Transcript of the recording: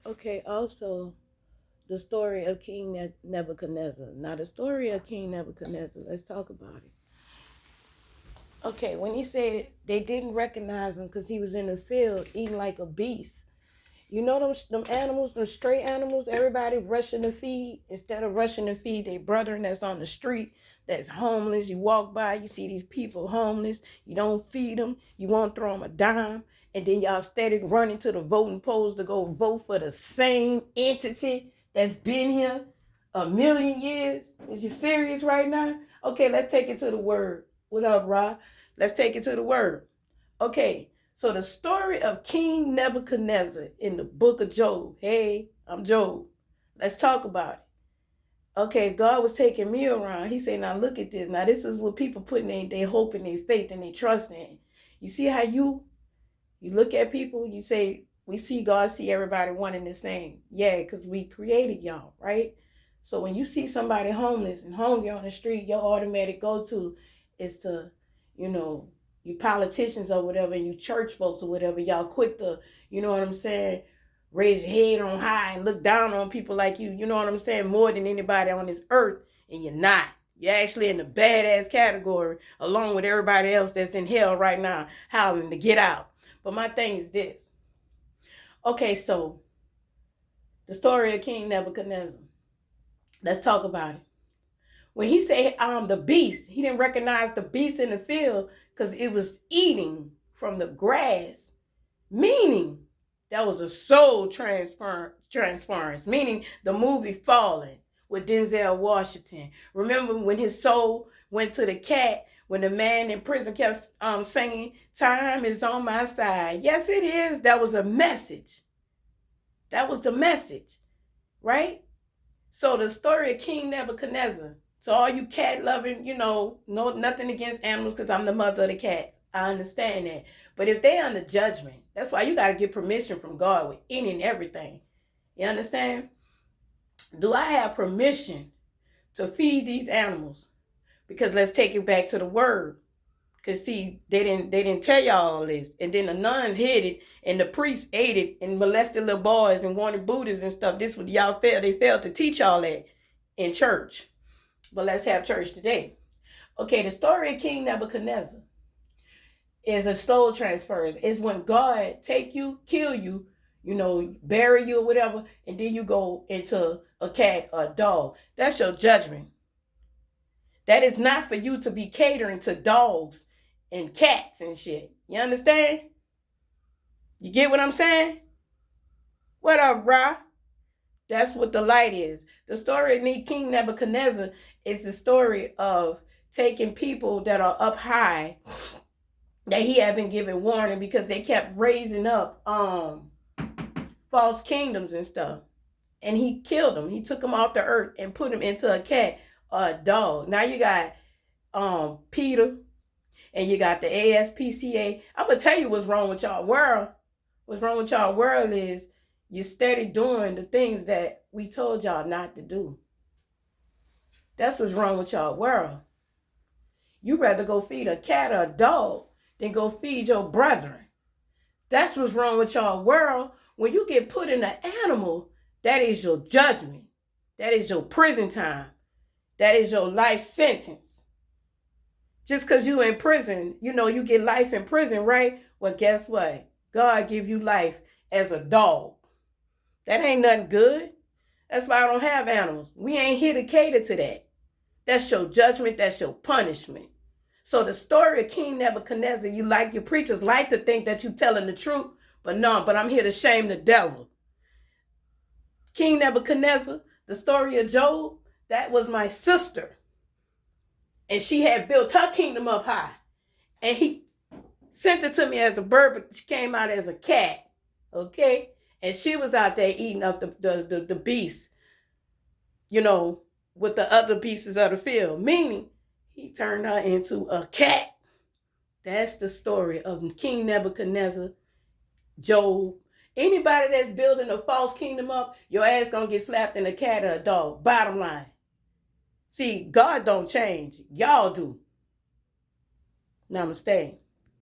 Okay, also the story of King Nebuchadnezzar. Now, the story of King Nebuchadnezzar, let's talk about it. Okay, when he said they didn't recognize him because he was in the field eating like a beast. You know them animals, them stray animals, everybody rushing to feed. Instead of rushing to feed their brethren that's on the street, that's homeless. You walk by, you see these people homeless. You don't feed them. You won't throw them a dime. And then y'all steady running to the voting polls to go vote for the same entity that's been here a million years. Is you serious right now? Okay, let's take it to the word. What up, Ra? Let's take it to the word. Okay, so the story of King Nebuchadnezzar in the book of Job. Hey, I'm Job. Let's talk about it. Okay, God was taking me around. He said, now look at this. Now this is what people put in their hope and their faith and their trust in. You see how you look at people, you say, we see God, see everybody one and the same. Yeah, because we created y'all, right? So when you see somebody homeless and hungry on the street, your automatic go-to is to, you know, you politicians or whatever, and you church folks or whatever, y'all quick to, you know what I'm saying, raise your head on high and look down on people like you know what I'm saying, more than anybody on this earth, and you're not. You're actually in the badass category along with everybody else that's in hell right now, howling to get out. But my thing is this. Okay, so the story of King Nebuchadnezzar. Let's talk about it. When he said the beast, he didn't recognize the beast in the field because it was eating from the grass, meaning that was a soul transference, meaning the movie Fallen with Denzel Washington. Remember when his soul went to the cat, when the man in prison kept singing, time is on my side. Yes, it is. That was a message. That was the message, right? So the story of King Nebuchadnezzar. So all you cat loving, no nothing against animals because I'm the mother of the cats. I understand that. But if they under judgment, that's why you got to get permission from God with any and everything. You understand? Do I have permission to feed these animals? Because let's take it back to the word. Cause see, they didn't tell y'all all this, and then the nuns hid it, and the priests ate it, and molested little boys and wanted Buddhists and stuff. This was y'all failed. They failed to teach y'all that in church. But let's have church today. Okay, the story of King Nebuchadnezzar is a soul transference. It's when God take you, kill you, bury you or whatever, and then you go into a cat or a dog. That's your judgment. That is not for you to be catering to dogs and cats and shit. You understand? You get what I'm saying? What up, Ra? That's what the light is. The story of King Nebuchadnezzar is the story of taking people that are up high that he had been given warning because they kept raising up false kingdoms and stuff. And he killed them. He took them off the earth and put them into a cat or a dog. Now you got Peter and you got the ASPCA. I'm going to tell you what's wrong with y'all world. What's wrong with y'all world is you steady doing the things that we told y'all not to do. That's what's wrong with y'all world. You rather go feed a cat or a dog than go feed your brethren. That's what's wrong with y'all world. When you get put in an animal, that is your judgment. That is your prison time. That is your life sentence. Just because you in prison, you get life in prison, right? Well, guess what? God give you life as a dog. That ain't nothing good. That's why I don't have animals. We ain't here to cater to that. That's your judgment. That's your punishment. So the story of King Nebuchadnezzar, your preachers like to think that you telling the truth, but I'm here to shame the devil. King Nebuchadnezzar, the story of Job, that was my sister. And she had built her kingdom up high. And he sent it to me as a bird, but she came out as a cat. Okay? And she was out there eating up the beast, with the other pieces of the field. Meaning, he turned her into a cat. That's the story of King Nebuchadnezzar, Job. Anybody that's building a false kingdom up, your ass gonna get slapped in a cat or a dog. Bottom line. See, God don't change. Y'all do. Namaste.